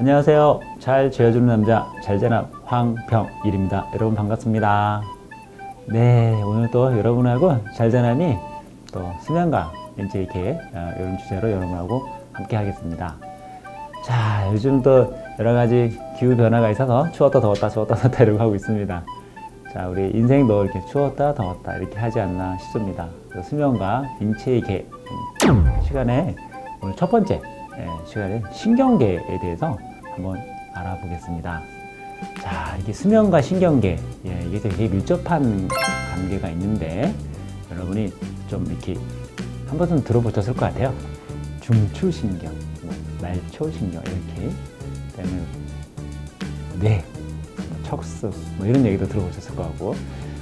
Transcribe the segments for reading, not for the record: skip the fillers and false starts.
안녕하세요. 잘 재워주는 남자 잘자남 황병일입니다. 여러분 반갑습니다. 네, 오늘 또 여러분하고 잘자남이 또 수면과 인체계 이런 주제로 여러분하고 함께 하겠습니다. 자, 요즘 또 여러 가지 기후 변화가 있어서 추웠다 더웠다 추웠다 더웠다 이러고 하고 있습니다. 자, 우리 인생도 이렇게 추웠다 더웠다 이렇게 하지 않나 싶습니다. 수면과 인체의 계 시간에 오늘 첫 번째 시간에 신경계에 대해서 한번 알아보겠습니다. 자, 이게 수면과 신경계 이게 되게 밀접한 관계가 있는데 여러분이 좀 이렇게 한 번은 들어보셨을 것 같아요. 중추신경, 말초신경 이렇게 그다음에 뇌, 척수 이런 얘기도 들어보셨을 것 같고,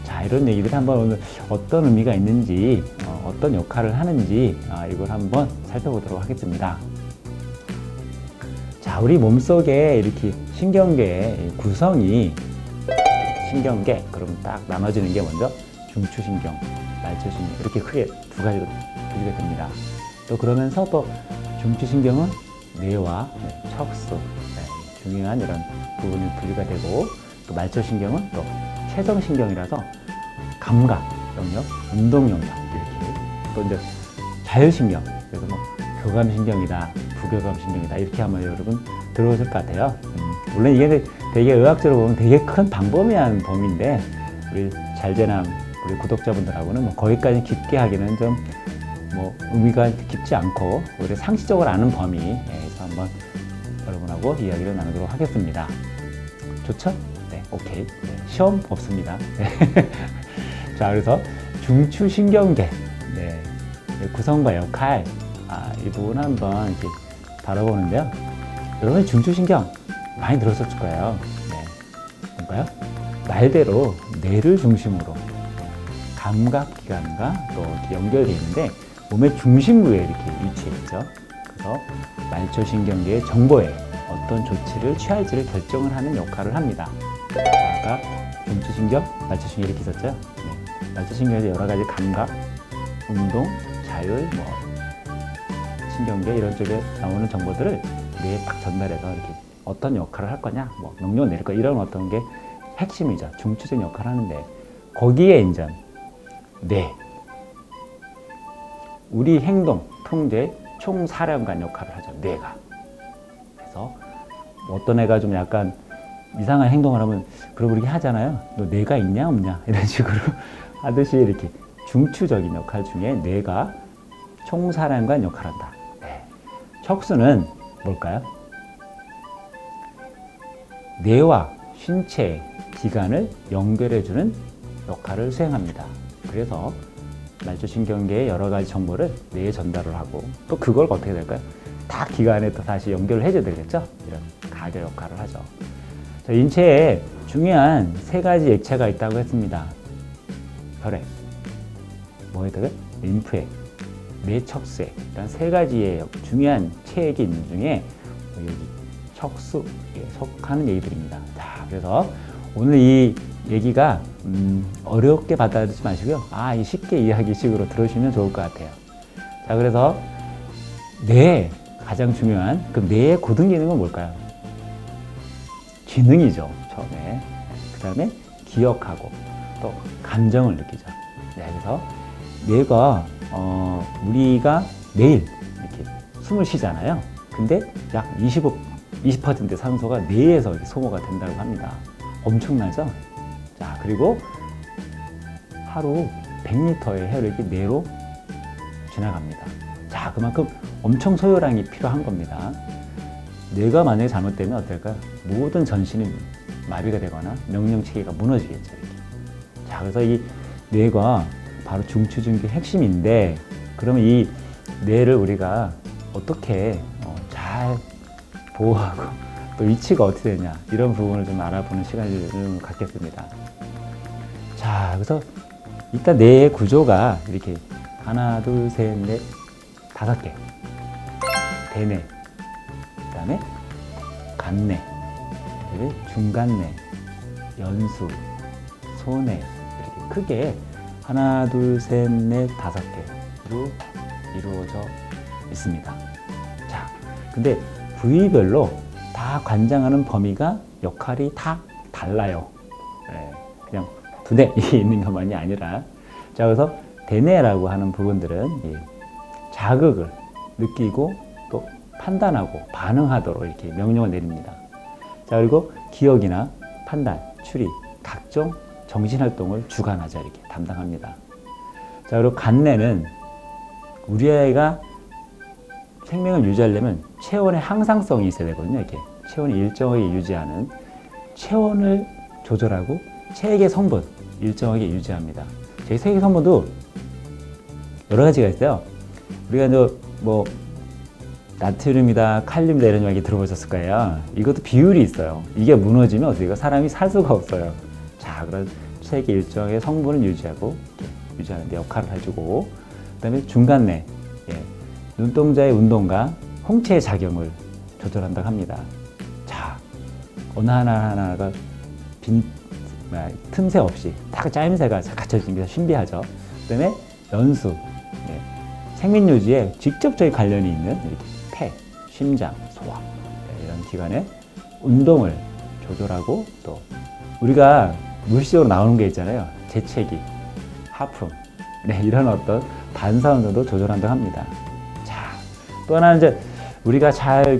자, 이런 얘기들이 한번 오늘 어떤 의미가 있는지 어떤 역할을 하는지 이걸 한번 살펴보도록 하겠습니다. 자, 우리 몸속에 이렇게 신경계의 구성이 신경계 그럼 딱 나눠지는 게 먼저 중추신경, 말초신경 이렇게 크게 두 가지로 분리가 됩니다. 또 그러면서 또 중추신경은 뇌와 척수 중요한 이런 부분이 분리가 되고, 또 말초신경은 또 체정신경이라서 감각 영역, 운동 영역 이렇게, 또 이제 자율신경 그래서 뭐 교감신경이다, 부교감신경이다 이렇게 하면 여러분 들어오실 것 같아요. 물론 이게 되게 의학적으로 보면 되게 큰 방범위한 범위인데 우리 잘재남 우리 구독자분들하고는 뭐 거기까지 깊게 하기는 좀 뭐 의미가 깊지 않고 우리 상식적으로 아는 범위에서 한번 여러분하고 이야기를 나누도록 하겠습니다. 좋죠? 네, 오케이. 네, 시험 없습니다. 네. 자, 그래서 중추신경계 구성과 역할 이 부분 한번 이렇게 다뤄보는데요. 여러분 중추신경 많이 들었을 거예요. 네. 뭔가요? 말대로 뇌를 중심으로 감각기관과 또 연결되어 있는데 몸의 중심부에 이렇게 위치해 있죠. 그래서 말초신경계의 정보에 어떤 조치를 취할지를 결정을 하는 역할을 합니다. 아까 중추신경, 말초신경 이렇게 있었죠. 네. 말초신경에서 여러 가지 감각, 운동, 자율, 신경계 이런 쪽에 나오는 정보들을 뇌에 딱 전달해서 이렇게 어떤 역할을 할 거냐, 명령을 내릴 거 이런 어떤 게 핵심이죠. 중추적인 역할을 하는데 거기에 이제 뇌, 우리 행동 통제 총사령관 역할을 하죠. 뇌가. 그래서 어떤 애가 좀 약간 이상한 행동을 하면 그러고 이렇게 하잖아요. 너 뇌가 있냐 없냐 이런 식으로 하듯이 이렇게 중추적인 역할 중에 뇌가 총사령관 역할을 한다. 네. 척수는 뭘까요? 뇌와 신체 기관을 연결해주는 역할을 수행합니다. 그래서 말초신경계의 여러 가지 정보를 뇌에 전달을 하고, 또 그걸 어떻게 될까요? 다 기관에 또 다시 연결을 해줘야 되겠죠? 이런 가교 역할을 하죠. 자, 인체에 중요한 세 가지 액체가 있다고 했습니다. 혈액, 혈액, 림프액, 뇌척수액 이런 세 가지의 중요한 체액이 있는 중에 여기 척수에 속하는 얘기들입니다. 자, 그래서 오늘 이 얘기가 어렵게 받아들이지 마시고요. 이 쉽게 이야기식으로 들으시면 좋을 것 같아요. 자, 그래서 뇌 가장 중요한 그 뇌의 고등 기능은 뭘까요? 지능이죠. 처음에. 그 다음에 기억하고 또 감정을 느끼죠. 네, 그래서 뇌가 우리가 매일 이렇게 숨을 쉬잖아요. 근데 약 20% 산소가 뇌에서 이렇게 소모가 된다고 합니다. 엄청나죠? 자, 그리고 하루 100리터의 혈액이 뇌로 지나갑니다. 자, 그만큼 엄청 소요량이 필요한 겁니다. 뇌가 만약에 잘못되면 어떨까요? 모든 전신이 마비가 되거나 명령체계가 무너지겠죠. 이렇게. 자, 그래서 이 뇌가 바로 중추신경의 핵심인데, 그러면 이 뇌를 우리가 어떻게 잘 보호하고 또 위치가 어떻게 되냐 이런 부분을 좀 알아보는 시간을 좀 갖겠습니다. 자, 그래서 일단 뇌의 구조가 이렇게 하나, 둘, 셋, 넷, 5개. 대뇌, 그 다음에 간뇌, 중간뇌, 연수, 소뇌 이렇게 크게 하나, 둘, 셋, 넷, 5개로 이루어져 있습니다. 자, 근데 부위별로 다 관장하는 범위가 역할이 다 달라요. 그냥 두뇌에 있는 것만이 아니라. 자, 그래서 대뇌라고 하는 부분들은 자극을 느끼고 또 판단하고 반응하도록 이렇게 명령을 내립니다. 자, 그리고 기억이나 판단, 추리, 각종 정신활동을 주관하자 이렇게 담당합니다. 자, 그리고 간뇌는 우리 아이가 생명을 유지하려면 체온의 항상성이 있어야 되거든요. 이렇게 체온이 일정하게 유지하는, 체온을 조절하고 체액의 성분 일정하게 유지합니다. 제 체액의 성분도 여러 가지가 있어요. 우리가 뭐 나트륨이다, 칼륨이다 이런 이야기 들어보셨을 거예요. 이것도 비율이 있어요. 이게 무너지면 어떻게 사람이 살 수가 없어요. 자, 그런 체액의 일정의 성분을 유지하고 유지하는 데 역할을 해주고, 그다음에 중간뇌, 눈동자의 운동과 홍채의 작용을 조절한다고 합니다. 자, 어느 하나하나가 틈새 없이 딱 짜임새가 갖춰진 게 신비하죠. 그다음에 연수, 생민 유지에 직접적인 관련이 있는 이렇게 폐, 심장, 소화 이런 기관의 운동을 조절하고, 또 우리가 물리적으로 나오는 게 있잖아요. 재채기, 하품, 이런 어떤 반사 운동도 조절한다고 합니다. 자, 또 하나는 이제 우리가 잘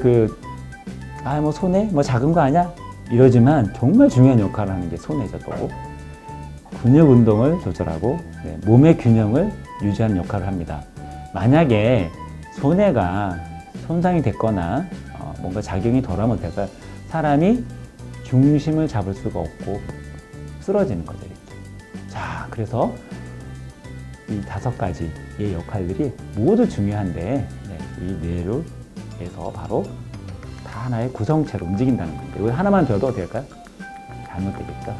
뭐 손해? 뭐 작은 거 아니야? 이러지만 정말 중요한 역할을 하는 게 손해죠. 또 근육 운동을 조절하고 몸의 균형을 유지하는 역할을 합니다. 만약에 손해가 손상이 됐거나 뭔가 작용이 덜하면 될까, 사람이 중심을 잡을 수가 없고 쓰러지는 거죠. 이렇게. 자, 그래서 이 5가지의 역할들이 모두 중요한데 이 뇌로에서 바로 다 하나의 구성체로 움직인다는 겁니다. 이거 하나만 줘도 어떻게 될까요? 잘못되겠죠.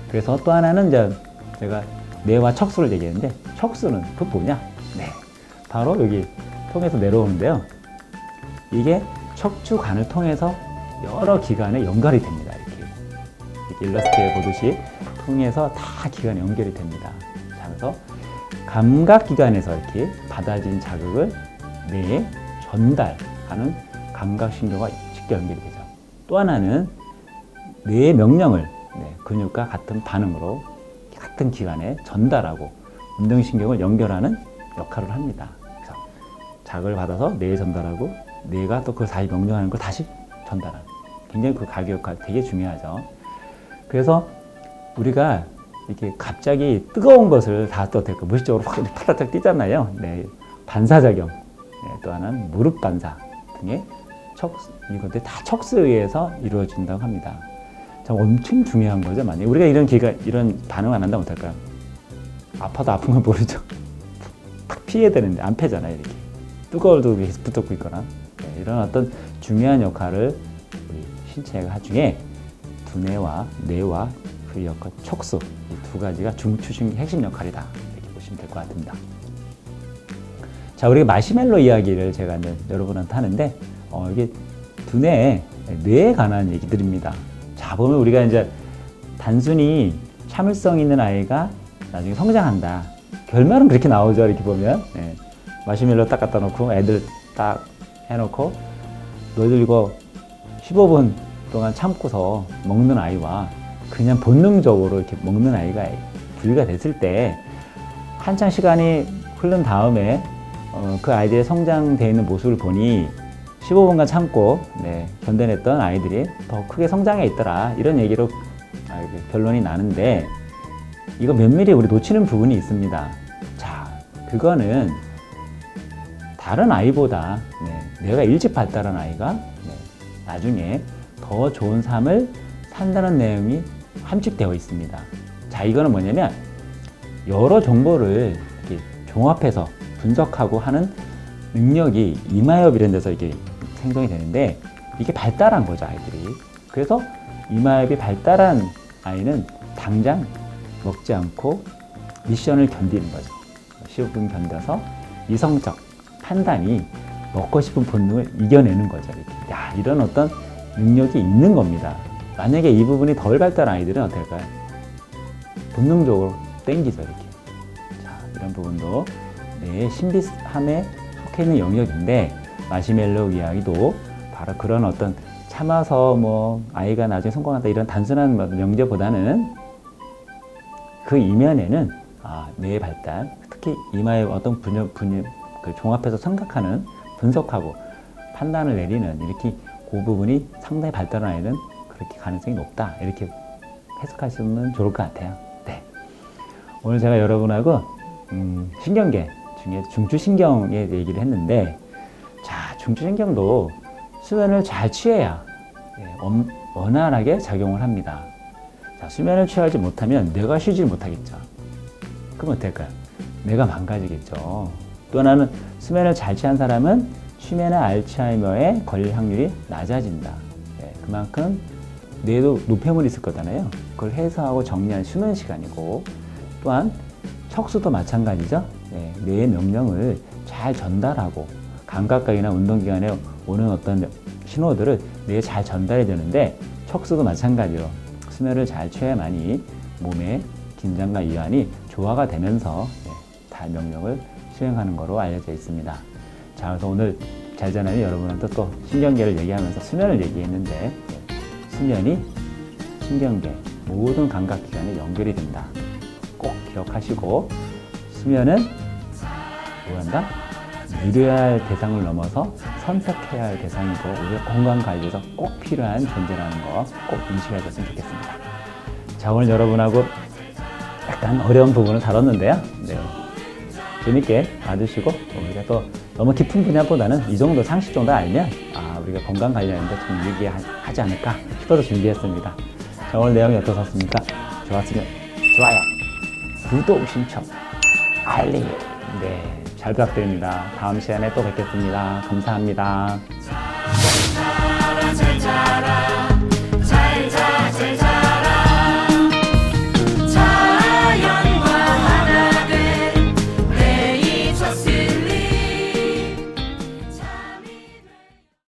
그래서 또 하나는 이제 제가 뇌와 척수를 얘기했는데, 척수는 그 뭐냐? 바로 여기 통해서 내려오는데요. 이게 척추관을 통해서 여러 기관에 연결이 됩니다. 이렇게 일러스트에 보듯이 통해서 다 기관에 연결이 됩니다. 자, 그래서 감각기관에서 이렇게 받아진 자극을 뇌에 전달하는 감각신경과 직접 연결이 되죠. 또 하나는 뇌의 명령을 근육과 같은 반응으로 같은 기관에 전달하고 운동신경을 연결하는 역할을 합니다. 그래서 자극을 받아서 뇌에 전달하고 뇌가 또 그걸 다시 명령하는 걸 다시 전달하는, 굉장히 그 가격 역할 되게 중요하죠. 그래서 우리가 이렇게 갑자기 뜨거운 것을 다 또 무의식적으로 확 팔라짝 뛰잖아요. 반사작용. 또 하나는 무릎 반사 등의 이것들 다 척수에 의해서 이루어진다고 합니다. 참 엄청 중요한 거죠. 만약에 우리가 이런 반응을 안 한다면 어떨까요? 아파도 아픈 건 모르죠. 탁 피해야 되는데 안 패잖아요. 이렇게 뜨거울도 계속 붙었고 있거나. 이런 어떤 중요한 역할을 우리 신체가 중에 두뇌와 뇌와 그 역할 척수, 이 2가지가 중추신경 핵심 역할이다, 이렇게 보시면 될 것 같습니다. 자, 우리가 마시멜로 이야기를 제가 이제 여러분한테 하는데, 이게 두뇌, 뇌에 관한 얘기들입니다. 자, 보면 우리가 이제 단순히 참을성 있는 아이가 나중에 성장한다, 결말은 그렇게 나오죠. 이렇게 보면 마시멜로 딱 갖다 놓고 애들 딱 해놓고 너희들 이거 15분 동안 참고서 먹는 아이와 그냥 본능적으로 이렇게 먹는 아이가 분리가 됐을 때, 한창 시간이 흐른 다음에 그 아이들의 성장되어 있는 모습을 보니 15분간 참고 견뎌냈던 아이들이 더 크게 성장해 있더라, 이런 얘기로 결론이 나는데, 이거 면밀히 우리 놓치는 부분이 있습니다. 자, 그거는 다른 아이보다 뇌가 일찍 발달한 아이가 나중에 더 좋은 삶을 산다는 내용이 함축되어 있습니다. 자, 이거는 뭐냐면 여러 정보를 이렇게 종합해서 분석하고 하는 능력이 이마엽 이런 데서 이게 생성이 되는데, 이게 발달한 거죠, 아이들이. 그래서 이마엽이 발달한 아이는 당장 먹지 않고 미션을 견디는 거죠. 15분 견뎌서 이성적 판단이 먹고 싶은 본능을 이겨내는 거죠. 이렇게. 야, 이런 어떤 능력이 있는 겁니다. 만약에 이 부분이 덜 발달한 아이들은 어떨까요? 본능적으로 땡기죠, 이렇게. 자, 이런 부분도 뇌의 신비함에 속해 있는 영역인데, 마시멜로 이야기도 바로 그런 어떤 참아서 뭐 아이가 나중에 성공한다 이런 단순한 명제보다는 그 이면에는 뇌의 발달, 특히 이마의 어떤 분열, 그 종합해서 생각하는, 분석하고 판단을 내리는 이렇게 그 부분이 상당히 발달한 아이는 그렇게 가능성이 높다. 이렇게 해석하시면 좋을 것 같아요. 네. 오늘 제가 여러분하고 신경계 중에 중추신경에 얘기를 했는데, 자, 중추신경도 수면을 잘 취해야 원활하게 작용을 합니다. 자, 수면을 취하지 못하면 뇌가 쉬지 못하겠죠. 그럼 어떨까요? 뇌가 망가지겠죠. 또 하나는 수면을 잘 취한 사람은 치매나 알츠하이머에 걸릴 확률이 낮아진다. 그만큼 뇌에도 노폐물이 있을 거잖아요. 그걸 해소하고 정리하는 쉬는 시간이고, 또한 척수도 마찬가지죠. 뇌의 명령을 잘 전달하고 감각각이나 운동기관에 오는 어떤 신호들을 뇌에 잘 전달이 되는데, 척수도 마찬가지로 수면을 잘 취해야만이 몸의 긴장과 이완이 조화가 되면서 다 명령을 수행하는 것으로 알려져 있습니다. 자, 그래서 오늘 잘 자나요 여러분한테 또 신경계를 얘기하면서 수면을 얘기했는데, 수면이 신경계 모든 감각기관에 연결이 된다. 꼭 기억하시고, 수면은 뭐한다? 누려야 할 대상을 넘어서 선택해야 할 대상이고, 우리 건강관리에서 꼭 필요한 존재라는 거 꼭 인식하셨으면 좋겠습니다. 자, 오늘 여러분하고 약간 어려운 부분을 다뤘는데요. 네. 재밌게 봐주시고, 우리가 또 너무 깊은 분야보다는 이 정도 상식 정도 알면 우리가 건강 관련인데 좀 유익하지 않을까 싶어서 준비했습니다. 자, 오늘 내용이 어떠셨습니까? 좋았으면 좋아요, 구독, 신청, 알림, 네, 잘 부탁드립니다. 다음 시간에 또 뵙겠습니다. 감사합니다.